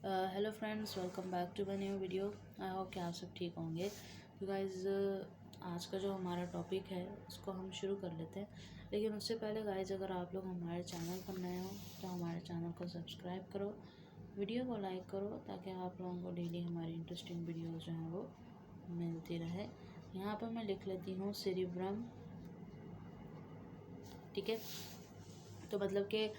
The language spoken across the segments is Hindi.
Hello friends, welcome back to my new video. I hope कि आप सब ठीक होंगे। तो गाइज़, आज का जो हमारा टॉपिक है उसको हम शुरू कर लेते हैं। लेकिन उससे पहले गाइज़, अगर आप लोग हमारे चैनल पर नए हो तो हमारे चैनल को सब्सक्राइब करो, वीडियो को लाइक करो, ताकि आप लोगों को डेली हमारी इंटरेस्टिंग वीडियोज़ जो हैं वो मिलती रहे। यहाँ पर मैं लिख लेती हूँ सेरिब्रम, ठीक है। तो मतलब कि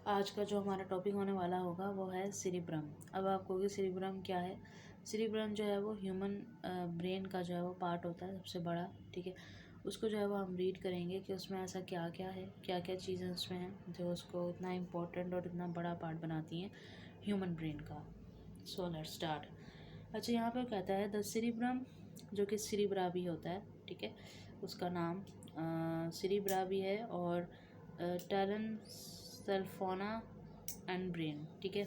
आज का जो हमारा टॉपिक होने वाला होगा वो है सेरिब्रम। अब आप कहोगे सेरिब्रम क्या है। सेरिब्रम जो है वो ह्यूमन ब्रेन का जो है वो पार्ट होता है, सबसे बड़ा, ठीक है। उसको जो है वो हम रीड करेंगे कि उसमें ऐसा क्या क्या है, क्या क्या चीज़ें उसमें हैं जो उसको इतना इम्पोर्टेंट और इतना बड़ा पार्ट बनाती हैं ह्यूमन ब्रेन का। So let's start. अच्छा, यहाँ पर कहता है द सेरिब्रम, जो कि सेरिब्रा भी होता है, ठीक है। उसका नाम सेरिब्रा भी है, और टैलन सेल्फोना एंड ब्रेन, ठीक है।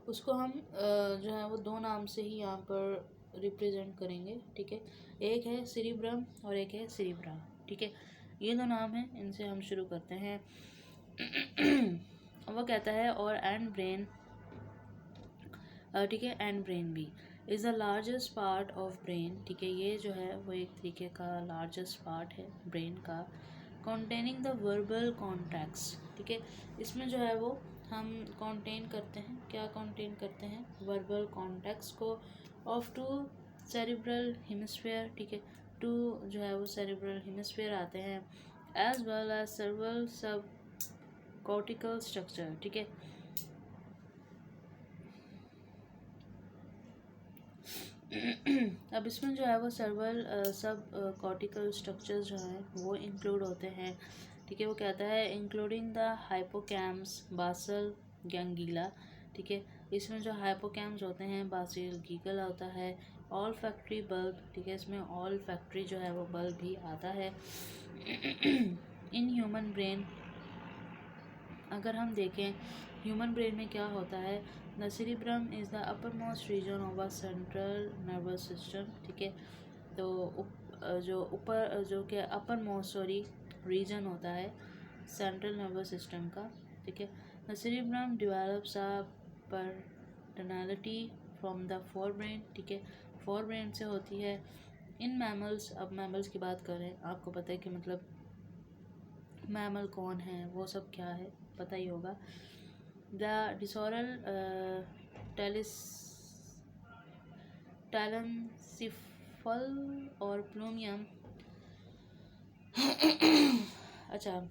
उसको हम जो है वो दो नाम से ही यहाँ पर रिप्रेजेंट करेंगे, ठीक है। एक है सेरिब्रम और एक है सेरिब्रा, ठीक है। ये दो नाम हैं, इनसे हम शुरू करते हैं। वो कहता है और एंड ब्रेन, ठीक है, एंड ब्रेन भी is the largest part of brain, ठीक है। ये जो है वो एक तरीके का लार्जेस्ट पार्ट है ब्रेन का, कॉन्टेनिंग द वर्बल कॉन्टैक्ट्स, ठीक है। इसमें जो है वो हम कॉन्टेन करते हैं, क्या कॉन्टेन करते हैं, वर्बल कॉन्टैक्ट्स को ऑफ टू सेरिब्रल हेमिस्फीयर, ठीक है। टू जो है वो सेरिब्रल हेमिस्फीयर आते हैं, एज वेल एज सेवरल सब कॉर्टिकल स्ट्रक्चर, ठीक है। अब इसमें जो है वो सर्वल सब कॉर्टिकल स्ट्रक्चर्स जो हैं वो इंक्लूड होते हैं, ठीक है। वो कहता है इंक्लूडिंग द हाइपोकैम्स, बासल गैंगीला, ठीक है। इसमें जो हाइपोकैम्स होते हैं, बासल गीगल होता है, ऑल फैक्ट्री बल्ब, ठीक है। इसमें ऑल फैक्ट्री जो है वो बल्ब भी आता है। इन ह्यूमन ब्रेन, अगर हम देखें ह्यूमन ब्रेन में क्या होता है, the cerebrum is the upper most region of a central nervous system, ठीक है। तो जो ऊपर जो कि अपर मोस्ट रीजन होता है सेंट्रल नर्वस सिस्टम का, ठीक है। The cerebrum develops a personality from the fore brain, ठीक है। फोर ब्रेन से होती है। इन मैमल्स, अब मैमल्स की बात करें, आपको पता है कि मतलब मैमल कौन है, वो सब क्या है, पता ही होगा। द डिसोरल टेलिस टैलेंसिफल और प्लूमियम। अच्छा,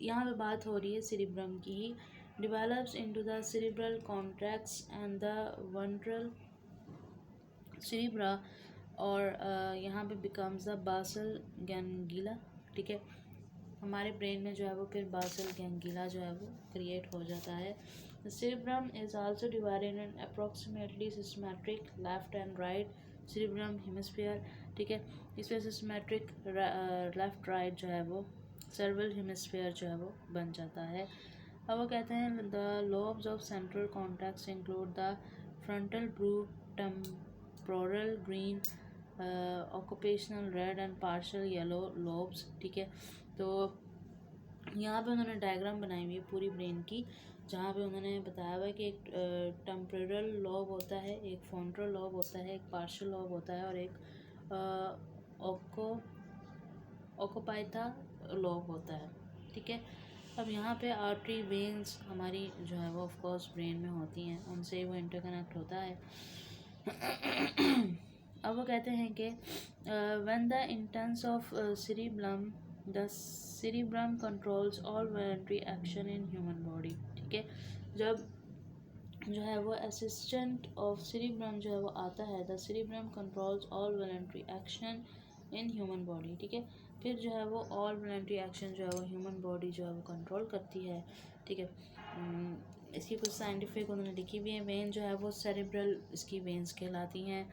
यहाँ पे बात हो रही है सेरिब्रम की ही। Develops into the cerebral contracts and the ventral cerebra, और यहाँ पे बिकम्स द बासल गैंगीला, ठीक है। हमारे ब्रेन में जो है वो फिर बासल गैंगीला जो है वो क्रिएट हो जाता है। The cerebrum is also divided in approximately symmetric left and right cerebrum hemisphere, ठीक है। इसमें सिस्मेट्रिक लेफ्ट राइट जो है वो सर्वल हेमिस्फीयर जो है वो बन जाता है। अब वो कहते हैं the lobes of central contacts include the frontal blue, temporal green, occupational red and partial yellow lobes, ठीक है। तो यहाँ पे उन्होंने डायग्राम बनाई हुई है पूरी ब्रेन की, जहाँ पे उन्होंने बताया हुआ है कि एक टेम्पोरल लॉब होता है, एक फ्रंटल लॉब होता है, एक पार्शियल लॉब होता है, और एक ऑक्यूपाइथा लॉब होता है, ठीक है। अब यहाँ पे आर्टरी वेन्स हमारी जो है वो ऑफ कोर्स ब्रेन में होती हैं, उनसे वो इंटरकनेक्ट होता है। अब वो कहते हैं कि when the intense of cerebrum, the cerebrum controls all voluntary action in human body, ठीक है। जब जो है वो असिस्टेंट ऑफ सेरिब्रम जो है वो आता है, the cerebrum controls all voluntary action in human body, ठीक है। फिर जो है वो ऑल वॉलंटरी एक्शन जो है वो ह्यूमन बॉडी जो है वो कंट्रोल करती है, ठीक है। इसकी कुछ साइंटिफिक उन्होंने लिखी हुई है। वेन जो है वो सेरिब्रल इसकी वेन्स कहलाती हैं।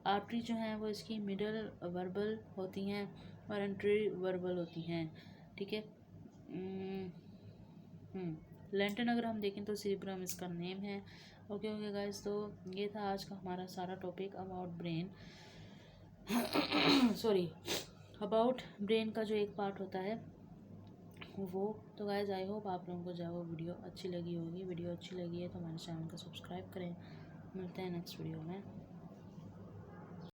आर्टरी जो है वो इसकी मिडल वर्बल होती हैं और एंट्री वर्बल होती हैं, ठीक है। लेंटन अगर हम देखें तो सेरिब्रम इसका नेम है। ओके ओके गाइस, तो ये था आज का हमारा सारा topic about brain, sorry, about brain का जो एक पार्ट होता है वो तो गाइस आई होप आप लोगों को जो है वो वीडियो अच्छी लगी होगी। वीडियो अच्छी लगी है तो हमारे चैनल को सब्सक्राइब करें। मिलते हैं नेक्स्ट वीडियो में।